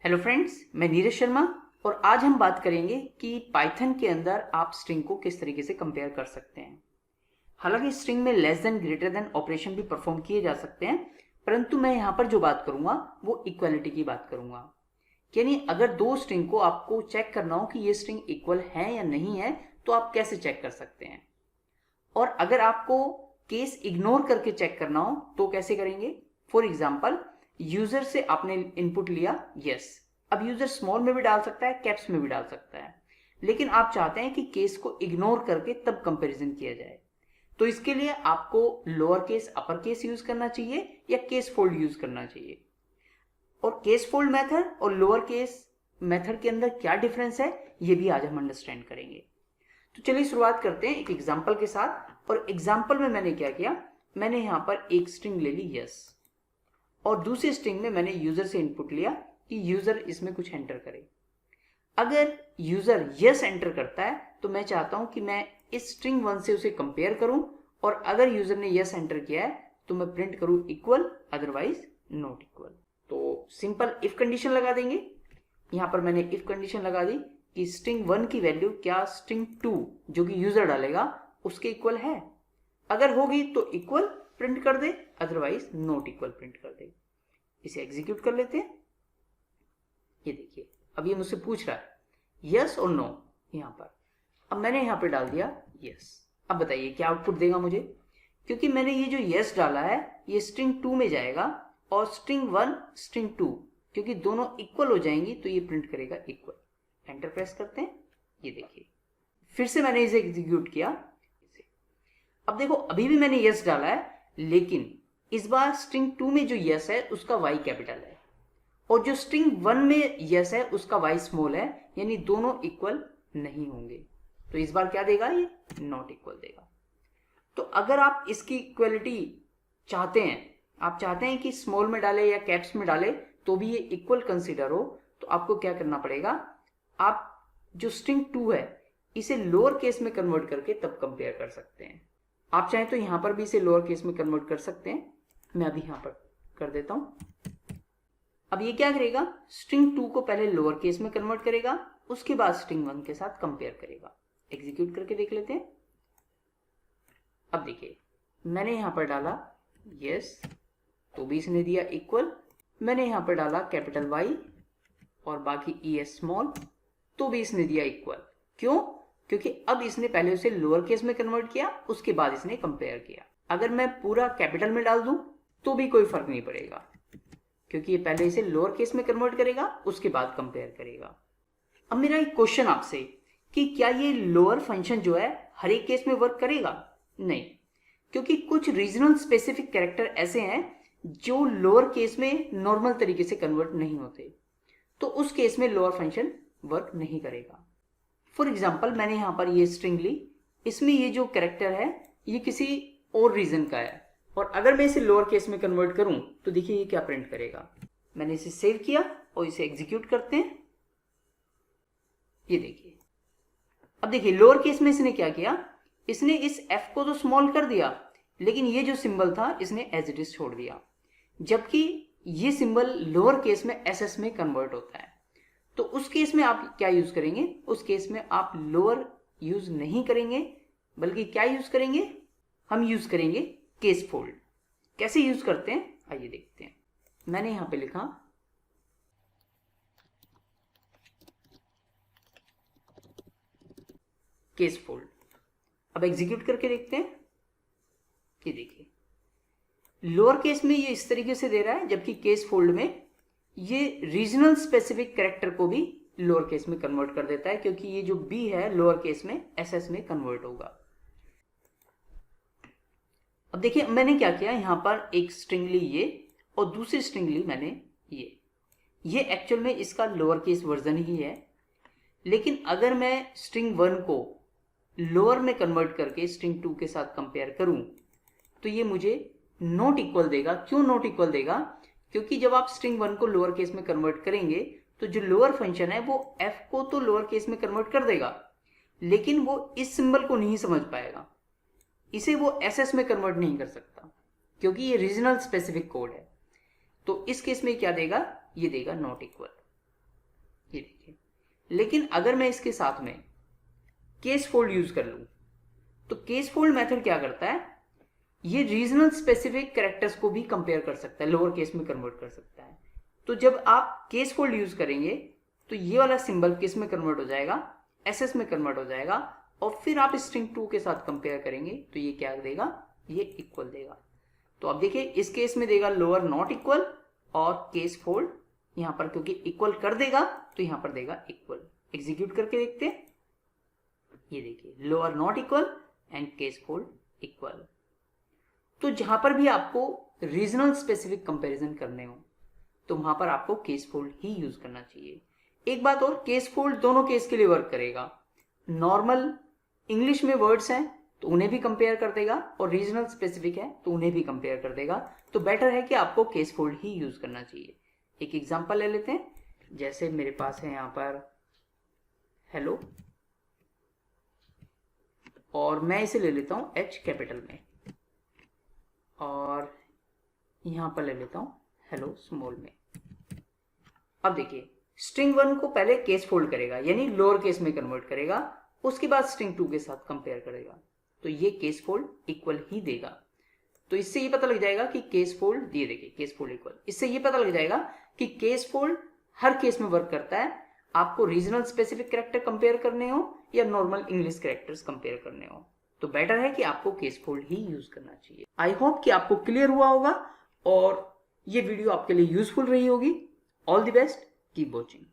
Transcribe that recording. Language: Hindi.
हेलो फ्रेंड्स, मैं नीरज शर्मा और आज हम बात करेंगे कि पाइथन के अंदर आप स्ट्रिंग को किस तरीके से कंपेयर कर सकते हैं। हालांकि स्ट्रिंग में less than greater than operation भी परफॉर्म किए जा सकते हैं, परंतु मैं यहाँ पर जो बात करूंगा वो इक्वलिटी की बात करूंगा। यानी अगर दो स्ट्रिंग को आपको चेक करना हो कि ये स्ट्रिंग इक्वल है या नहीं है, तो आप कैसे चेक कर सकते हैं। और अगर आपको केस इग्नोर करके चेक करना हो तो कैसे करेंगे। फॉर एग्जाम्पल, यूजर से आपने इनपुट लिया यस। अब यूजर स्मॉल में भी डाल सकता है, कैप्स में भी डाल सकता है, लेकिन आप चाहते हैं कि केस को इग्नोर करके तब कंपैरिजन किया जाए। तो इसके लिए आपको lower case upper case use करना चाहिए या केस फोल्ड यूज करना चाहिए। और केस फोल्ड मेथड और लोअर केस मेथड के अंदर क्या डिफरेंस है, ये भी आज हम अंडरस्टैंड करेंगे। तो चलिए शुरुआत करते हैं एक एग्जाम्पल के साथ। और एग्जाम्पल में मैंने क्या किया, मैंने यहां पर एक स्ट्रिंग ले ली यस, और दूसरी स्ट्रिंग में मैंने यूजर से इनपुट लिया कि यूजर इसमें कुछ एंटर करे। अगर यूजर यस एंटर करता है तो मैं चाहता हूं कि मैं इस स्ट्रिंग 1 से उसे कंपेयर करूं, और अगर यूजर ने यस एंटर किया है तो मैं प्रिंट करूं इक्वल, अदरवाइज नॉट इक्वल। तो सिंपल इफ कंडीशन लगा देंगे। यहां पर मैंने इफ कंडीशन लगा दी कि स्ट्रिंग 1 की वैल्यू क्या स्ट्रिंग 2 जो कि यूजर डालेगा उसके इक्वल है। अगर होगी तो इक्वल प्रिंट कर दे, अदरवाइज नॉट इक्वल प्रिंट कर दे। इसे एग्जीक्यूट कर लेते हैं। ये देखिए, अब ये मुझसे पूछ रहा है यस और नो यहां पर। अब मैंने यहां पर डाल दिया यस। अब बताइए क्या आउटपुट देगा मुझे। क्योंकि मैंने ये जो यस डाला है ये स्ट्रिंग 2 में जाएगा, और स्ट्रिंग 1 स्ट्रिंग 2 क्योंकि दोनों इक्वल हो जाएंगी तो ये प्रिंट करेगा इक्वल। एंटर प्रेस करते हैं। ये देखिए, फिर से मैंने इसे एग्जीक्यूट किया। अब देखो, अभी भी मैंने यस डाला है, लेकिन इस बार स्ट्रिंग 2 में जो यस है उसका वाई कैपिटल है, और जो स्ट्रिंग 1 में यस है उसका वाई स्मॉल है, यानी दोनों इक्वल नहीं होंगे। तो इस बार क्या देगा, ये नॉट इक्वल देगा। तो अगर आप इसकी इक्वलिटी चाहते हैं, आप चाहते हैं कि स्मॉल में डाले या कैप्स में डाले तो भी ये इक्वल कंसीडर हो, तो आपको क्या करना पड़ेगा, आप जो स्ट्रिंग 2 है इसे लोअर केस में कन्वर्ट करके तब कंपेयर कर सकते हैं। आप चाहें तो यहां पर भी इसे लोअर केस में कन्वर्ट कर सकते हैं। मैं अभी यहां पर कर देता हूं। अब ये क्या करेगा, स्ट्रिंग 2 को पहले लोअर केस में कन्वर्ट करेगा, उसके बाद स्ट्रिंग 1 के साथ कंपेयर करेगा। एग्जीक्यूट करके देख लेते हैं। अब देखिए, मैंने यहां पर डाला यस तो भी इसने दिया इक्वल। मैंने यहां पर डाला कैपिटल वाई और बाकी ई एस स्मॉल तो भी इसने दिया इक्वल। क्यों? क्योंकि अब इसने पहले उसे लोअर केस में कन्वर्ट किया, उसके बाद इसने कंपेयर किया। अगर मैं पूरा कैपिटल में डाल दूं तो भी कोई फर्क नहीं पड़ेगा, क्योंकि ये पहले इसे लोअर केस में कन्वर्ट करेगा, उसके बाद कंपेयर करेगा। अब मेरा एक क्वेश्चन आपसे कि क्या ये लोअर फंक्शन जो है हर एक केस में वर्क करेगा? नहीं, क्योंकि कुछ रीजनल स्पेसिफिक कैरेक्टर ऐसे हैं जो लोअर केस में नॉर्मल तरीके से कन्वर्ट नहीं होते, तो उस केस में लोअर फंक्शन वर्क नहीं करेगा। फॉर एग्जाम्पल, मैंने यहां पर ये स्ट्रिंग ली, इसमें ये जो कैरेक्टर है ये किसी और रीजन का है, और अगर मैं इसे लोअर केस में कन्वर्ट करूं तो देखिए ये क्या प्रिंट करेगा। मैंने इसे सेव किया और इसे एग्जीक्यूट करते हैं। ये देखिए, अब देखिए लोअर केस में इसने क्या किया, इसने इस एफ को तो स्मॉल कर दिया, लेकिन ये जो सिंबल था इसने एज इट इज छोड़ दिया, जबकि ये सिंबल लोअर केस में एसएस में कन्वर्ट होता है। तो उस केस में आप क्या यूज करेंगे, उस केस में आप लोअर यूज नहीं करेंगे, बल्कि क्या यूज करेंगे, हम यूज करेंगे केस फोल्ड। कैसे यूज करते हैं आइए देखते हैं। मैंने यहां पे लिखा केस फोल्ड। अब एग्जीक्यूट करके देखते हैं। ये देखिए, लोअर केस में ये इस तरीके से दे रहा है, जबकि केस फोल्ड में ये रीजनल स्पेसिफिक कैरेक्टर को भी लोअर केस में कन्वर्ट कर देता है, क्योंकि ये जो बी है लोअर केस में एसएस में कन्वर्ट होगा। अब देखिए, मैंने क्या किया, यहां पर एक स्ट्रिंग ली ये और दूसरी स्ट्रिंग ली मैंने ये एक्चुअल में इसका लोअर केस वर्जन ही है। लेकिन अगर मैं स्ट्रिंग 1 को लोअर में कन्वर्ट करके स्ट्रिंग 2 के साथ कंपेयर करूं तो ये मुझे नॉट इक्वल देगा। क्यों नॉट इक्वल देगा? क्योंकि जब आप स्ट्रिंग 1 को लोअर केस में कन्वर्ट करेंगे तो जो लोअर फंक्शन है वो एफ को तो लोअर केस में कन्वर्ट कर देगा, लेकिन वो इस सिंबल को नहीं समझ पाएगा, इसे वो एसएस में कन्वर्ट नहीं कर सकता, क्योंकि ये रीजनल स्पेसिफिक कोड है। तो इस केस में क्या देगा, ये देगा नॉट इक्वल। ये देखिए। लेकिन अगर मैं इसके साथ में केस फोल्ड यूज कर लूं, तो केस फोल्ड मेथड क्या करता है, ये रीजनल स्पेसिफिक कैरेक्टर्स को भी कंपेयर कर सकता है, लोअर केस में कन्वर्ट कर सकता है। तो जब आप केस फोल्ड यूज करेंगे तो ये वाला सिंबल किस में कन्वर्ट हो जाएगा, एसएस में कन्वर्ट हो जाएगा, और फिर आप स्ट्रिंग 2 के साथ कंपेयर करेंगे तो ये क्या देगा, ये इक्वल देगा। तो अब देखिए इस केस में देगा लोअर नॉट इक्वल, और केस फोल्ड यहां पर क्योंकि इक्वल कर देगा तो यहां पर देगा इक्वल। एग्जीक्यूट करके देखते हैं, ये देखिए lower not equal and case fold equal. तो जहां पर भी आपको रीजनल स्पेसिफिक कंपैरिजन करने हो तो वहां पर आपको केस फोल्ड ही यूज करना चाहिए। एक बात और, केस फोल्ड दोनों केस के लिए वर्क करेगा। नॉर्मल इंग्लिश में वर्ड्स हैं तो उन्हें भी कंपेयर कर देगा, और रीजनल स्पेसिफिक है तो उन्हें भी कंपेयर कर देगा। तो बेटर है कि आपको केस फोल्ड ही यूज करना चाहिए। एक एग्जांपल ले लेते हैं, जैसे मेरे पास है यहां पर हेलो, और मैं इसे ले लेता हूं एच कैपिटल में, और यहां पर ले लेता हूं हेलो स्मॉल में। अब देखिए स्ट्रिंग 1 को पहले केस फोल्ड करेगा, यानी लोअर केस में कन्वर्ट करेगा, उसके बाद स्ट्रिंग 2 के साथ कंपेयर करेगा, तो ये केस फोल्ड इक्वल ही देगा। तो इससे ये पता लग जाएगा कि केस फोल्ड, ये देखिए केस फोल्ड इक्वल, इससे ये पता लग जाएगा कि केस फोल्ड हर केस में वर्क करता है। आपको रीजनल स्पेसिफिक कैरेक्टर कंपेयर करने हो या नॉर्मल इंग्लिश कैरेक्टर्स कंपेयर करने हो, तो बेटर है कि आपको केस फोल्ड ही यूज करना चाहिए। आई होप कि आपको क्लियर हुआ होगा और ये वीडियो आपके लिए यूजफुल रही होगी। All the best, keep watching.